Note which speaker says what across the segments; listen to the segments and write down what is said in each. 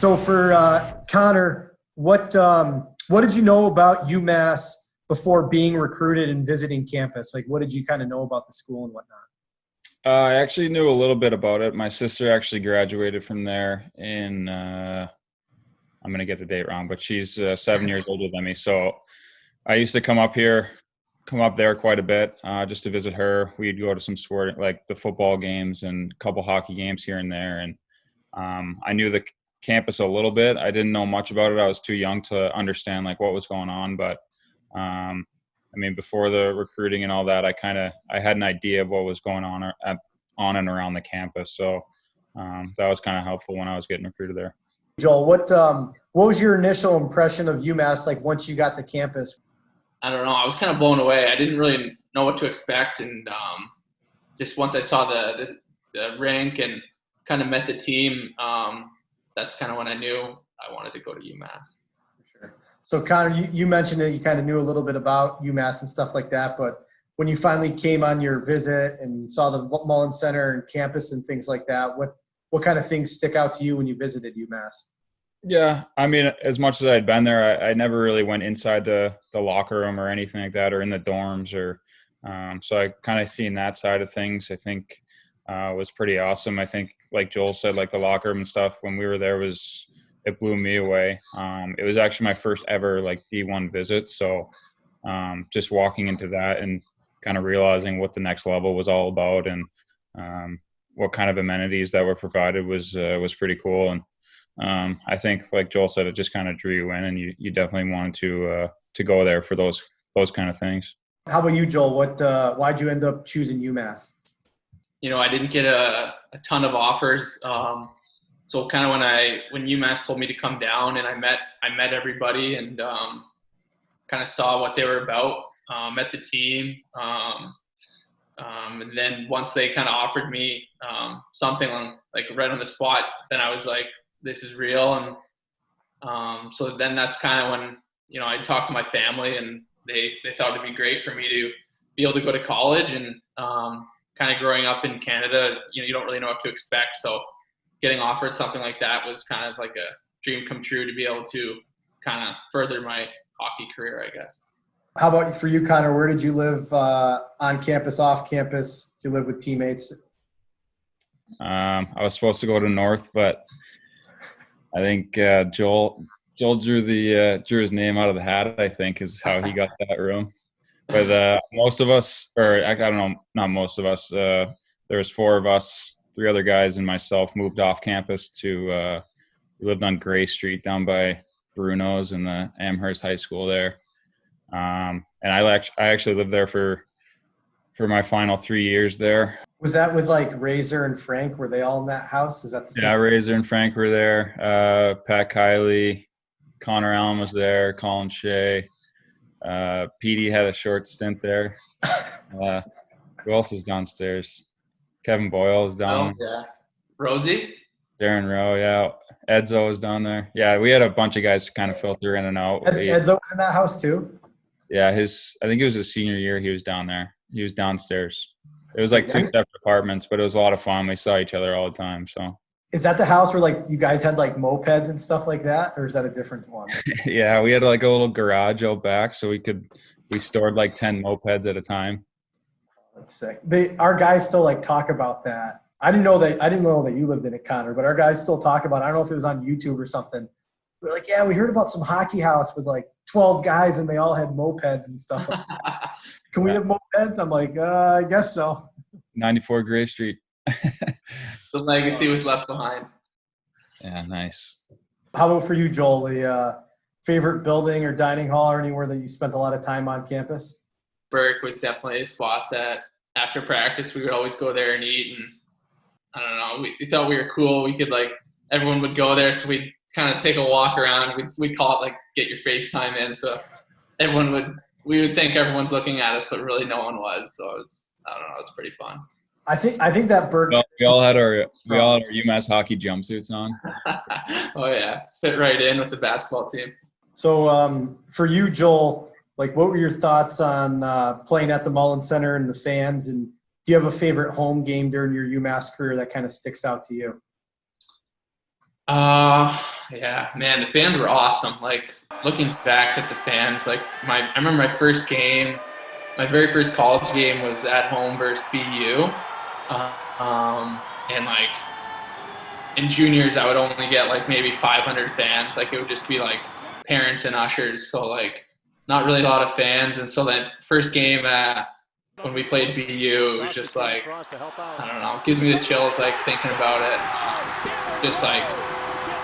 Speaker 1: So for Conor, what did you know about UMass before being recruited and visiting campus? Like, what did you kind of know about the school and whatnot?
Speaker 2: I actually knew a little bit about it. My sister actually graduated from there in I'm going to get the date wrong, but she's 7 years older than me. So I used to come up there quite a bit just to visit her. We'd go to some sport, like the football games and a couple hockey games here and there. And I knew the campus a little bit. I didn't know much about it. I was too young to understand like what was going on. But I mean, before the recruiting and all that, I had an idea of what was going on and around the campus. So that was kind of helpful when I was getting recruited there.
Speaker 1: Joel, what was your initial impression of UMass like once you got to campus?
Speaker 3: I don't know. I was kind of blown away. I didn't really know what to expect, and just once I saw the rink and kind of met the team, that's kind of when I knew I wanted to go to UMass.
Speaker 1: Sure. So Conor, you mentioned that you kind of knew a little bit about UMass and stuff like that, but when you finally came on your visit and saw the Mullen Center and campus and things like that, what kind of things stick out to you when you visited UMass?
Speaker 2: Yeah, I mean, as much as I had been there, I never really went inside the locker room or anything like that, or in the dorms, or so I kind of seen that side of things. I think was pretty awesome. I think, like Joel said, like the locker room and stuff when we were there it blew me away. It was actually my first ever like D1 visit, so just walking into that and kind of realizing what the next level was all about and what kind of amenities that were provided was pretty cool. And I think, like Joel said, it just kind of drew you in, and you definitely wanted to go there for those kind of things.
Speaker 1: How about you, Joel? Why'd you end up choosing UMass?
Speaker 3: I didn't get a ton of offers. So kind of when UMass told me to come down, and I met everybody and kind of saw what they were about, met the team. And then once they kind of offered me something like right on the spot, then I was like, this is real. And so then that's kind of when, I talked to my family, and they thought it'd be great for me to be able to go to college. And kind of growing up in Canada, you don't really know what to expect. So getting offered something like that was kind of like a dream come true to be able to kind of further my hockey career, I guess.
Speaker 1: How about for you, Conor? Where did you live on campus, off campus? Did you live with teammates?
Speaker 2: I was supposed to go to North, but I think Joel drew his name out of the hat, I think, is how he got that room. But most of us, or I don't know, not most of us, there was 4 of us, 3 other guys and myself moved off campus we lived on Gray Street down by Bruno's in the Amherst High School there. And I actually lived there for my final 3 years there.
Speaker 1: Was that with like Razor and Frank? Were they all in that house? Is that the same?
Speaker 2: Yeah, Razor and Frank were there. Pat Kiley, Connor Allen was there, Colin Shea. Petey had a short stint there. Who else is downstairs? Kevin Boyle is down.
Speaker 3: Oh, yeah. Rosie?
Speaker 2: Darren Rowe, yeah. Edzo was down there. Yeah, we had a bunch of guys to kind of filter in and out.
Speaker 1: Edzo was in that house too?
Speaker 2: Yeah, I think it was his senior year he was down there. He was downstairs. It was like 2 separate apartments, but it was a lot of fun. We saw each other all the time. So.
Speaker 1: Is that the house where like you guys had like mopeds and stuff like that, or is that a different one?
Speaker 2: Yeah, we had like a little garage out back, so we stored like 10 mopeds at a time.
Speaker 1: That's sick. Our guys still like talk about that. I didn't know that you lived in it, Conor, but our guys still talk about it. I don't know if it was on YouTube or something. We're like, yeah, we heard about some hockey house with like 12 guys and they all had mopeds and stuff like that. Can we have mopeds? I'm like, I guess so.
Speaker 2: 94 Gray Street.
Speaker 3: The legacy was left behind.
Speaker 2: Yeah, nice.
Speaker 1: How about for you, Joel? The favorite building or dining hall or anywhere that you spent a lot of time on campus?
Speaker 3: Burke was definitely a spot that after practice we would always go there and eat. And I don't know, we thought we were cool. We could everyone would go there, so we'd kind of take a walk around. We'd call it get your FaceTime in. So we would think everyone's looking at us, but really no one was. So it was pretty fun.
Speaker 1: I think that Burke.
Speaker 2: Well, we all had our UMass hockey jumpsuits on.
Speaker 3: Oh yeah, fit right in with the basketball team.
Speaker 1: So for you, Joel, what were your thoughts on playing at the Mullen Center and the fans? And do you have a favorite home game during your UMass career that kind of sticks out to you?
Speaker 3: Yeah, man, the fans were awesome. Like looking back at the fans, like I remember my first game, my very first college game was at home versus BU. And like in juniors, I would only get like maybe 500 fans. Like it would just be like parents and ushers. So like not really a lot of fans. And so that first game when we played BU, it was just like, I don't know, it gives me the chills like thinking about it. Just like,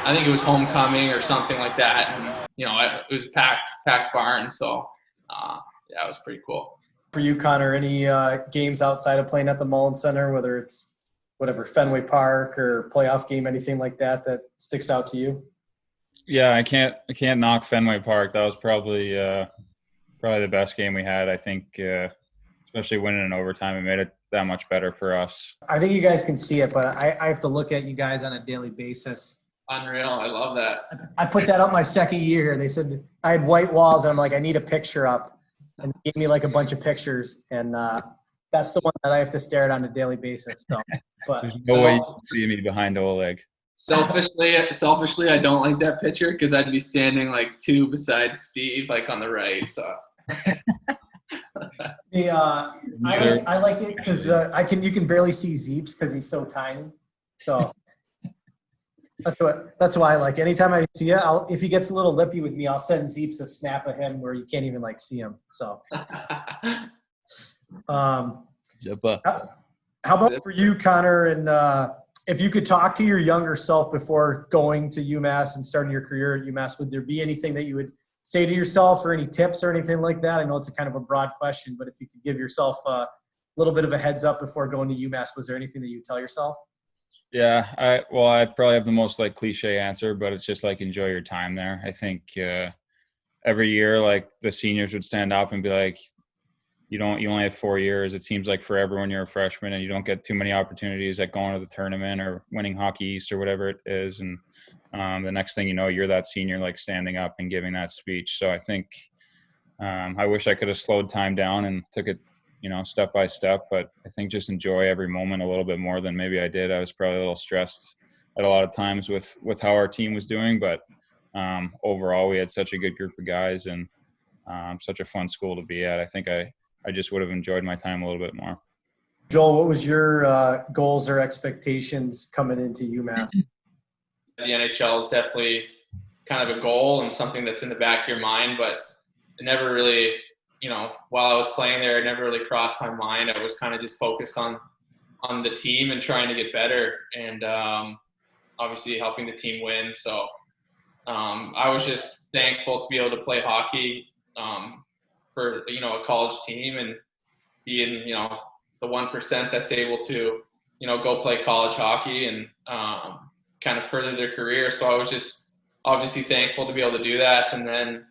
Speaker 3: I think it was homecoming or something like that. And, it was packed barn. So yeah, it was pretty cool.
Speaker 1: For you, Connor, any games outside of playing at the Mullen Center, whether it's whatever, Fenway Park or playoff game, anything like that sticks out to you?
Speaker 2: Yeah, I can't knock Fenway Park. That was probably the best game we had. I think, especially winning in overtime, it made it that much better for us.
Speaker 1: I think you guys can see it, but I have to look at you guys on a daily basis.
Speaker 3: Unreal. I love that.
Speaker 1: I put that up my second year. They said I had white walls, and I'm like, I need a picture up. And they gave me like a bunch of pictures, and that's the one that I have to stare at on a daily basis. So, but
Speaker 2: There's no way you can see me behind Oleg.
Speaker 3: Selfishly, I don't like that picture because I'd be standing like two beside Steve, like on the right. So.
Speaker 1: I like it because you can barely see Zeeps because he's so tiny. So that's why I like it. Anytime I see it, if he gets a little lippy with me, I'll send Zeeps a snap of him where you can't even like see him. So, how about for you, Connor? And if you could talk to your younger self before going to UMass and starting your career at UMass, would there be anything that you would say to yourself, or any tips or anything like that? I know it's a kind of a broad question, but if you could give yourself a little bit of a heads up before going to UMass, was there anything that you would tell yourself?
Speaker 2: Yeah, I probably have the most like cliche answer, but it's just like enjoy your time there. I think every year, like the seniors would stand up and be like, you only have 4 years. It seems like forever when you're a freshman, and you don't get too many opportunities like going to the tournament or winning Hockey East or whatever it is. And the next thing you know, you're that senior like standing up and giving that speech. So I think I wish I could have slowed time down and took it, step by step. But I think just enjoy every moment a little bit more than maybe I did. I was probably a little stressed at a lot of times with how our team was doing. But overall, we had such a good group of guys and such a fun school to be at. I think I just would have enjoyed my time a little bit more.
Speaker 1: Joel, what was your goals or expectations coming into UMass?
Speaker 3: The NHL is definitely kind of a goal and something that's in the back of your mind, but it never really, while I was playing there, it never really crossed my mind. I was kind of just focused on the team and trying to get better and obviously helping the team win. So I was just thankful to be able to play hockey for, a college team and be in, the 1% that's able to, go play college hockey and kind of further their career. So I was just obviously thankful to be able to do that. And then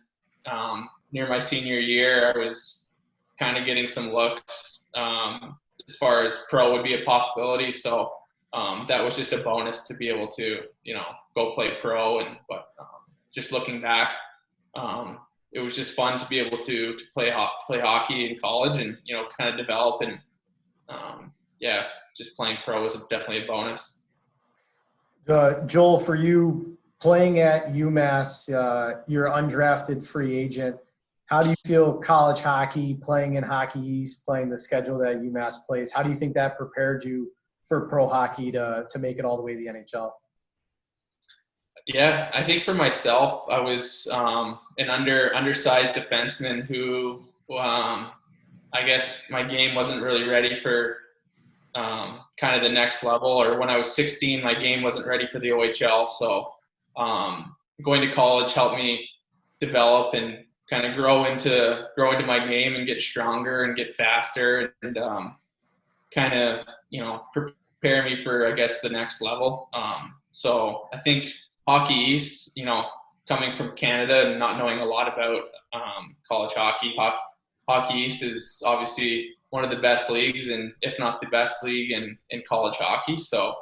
Speaker 3: near my senior year, I was kind of getting some looks as far as pro would be a possibility. So that was just a bonus to be able to, go play pro. But just looking back, it was just fun to be able to play hockey in college and, kind of develop and just playing pro was definitely a bonus.
Speaker 1: Joel, for you playing at UMass, you're an undrafted free agent. How do you feel college hockey, playing in Hockey East, playing the schedule that UMass plays? How do you think that prepared you for pro hockey to make it all the way to the NHL?
Speaker 3: Yeah, I think for myself, I was an undersized defenseman who I guess my game wasn't really ready for kind of the next level. Or when I was 16, my game wasn't ready for the OHL. So going to college helped me develop and kind of grow into my game and get stronger and get faster and kind of, prepare me for, I guess, the next level. So I think Hockey East, coming from Canada and not knowing a lot about college hockey, Hockey East is obviously one of the best leagues, and if not the best league in college hockey. So,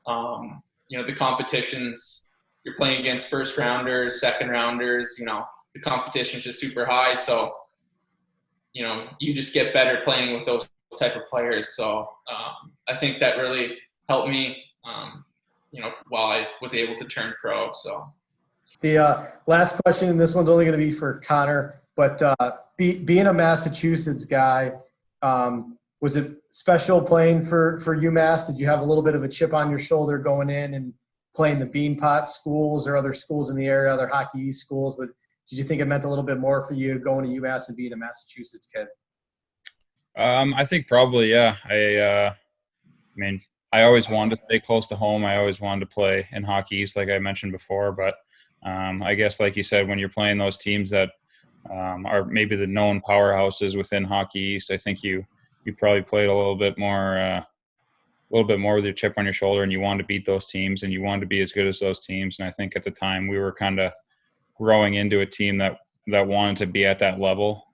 Speaker 3: the competitions, you're playing against first rounders, second rounders, the competition is just super high. So, you just get better playing with those type of players. So I think that really helped me while I was able to turn pro. So
Speaker 1: The last question, and this one's only going to be for Conor, but being a Massachusetts guy, was it special playing for UMass? Did you have a little bit of a chip on your shoulder going in and playing the Beanpot schools or other schools in the area, other Hockey East schools? But did you think it meant a little bit more for you going to UMass and being a Massachusetts kid?
Speaker 2: I think probably, yeah. I mean, I always wanted to stay close to home. I always wanted to play in Hockey East, like I mentioned before. But I guess, like you said, when you're playing those teams that are maybe the known powerhouses within Hockey East, I think you probably played a little bit more with your chip on your shoulder, and you wanted to beat those teams, and you wanted to be as good as those teams. And I think at the time we were kind of growing into a team that wanted to be at that level.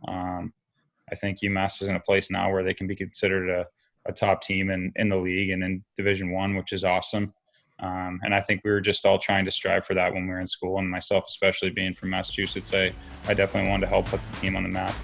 Speaker 2: I think UMass is in a place now where they can be considered a top team in the league and in Division I, which is awesome. And I think we were just all trying to strive for that when we were in school, and myself especially being from Massachusetts, I definitely wanted to help put the team on the map.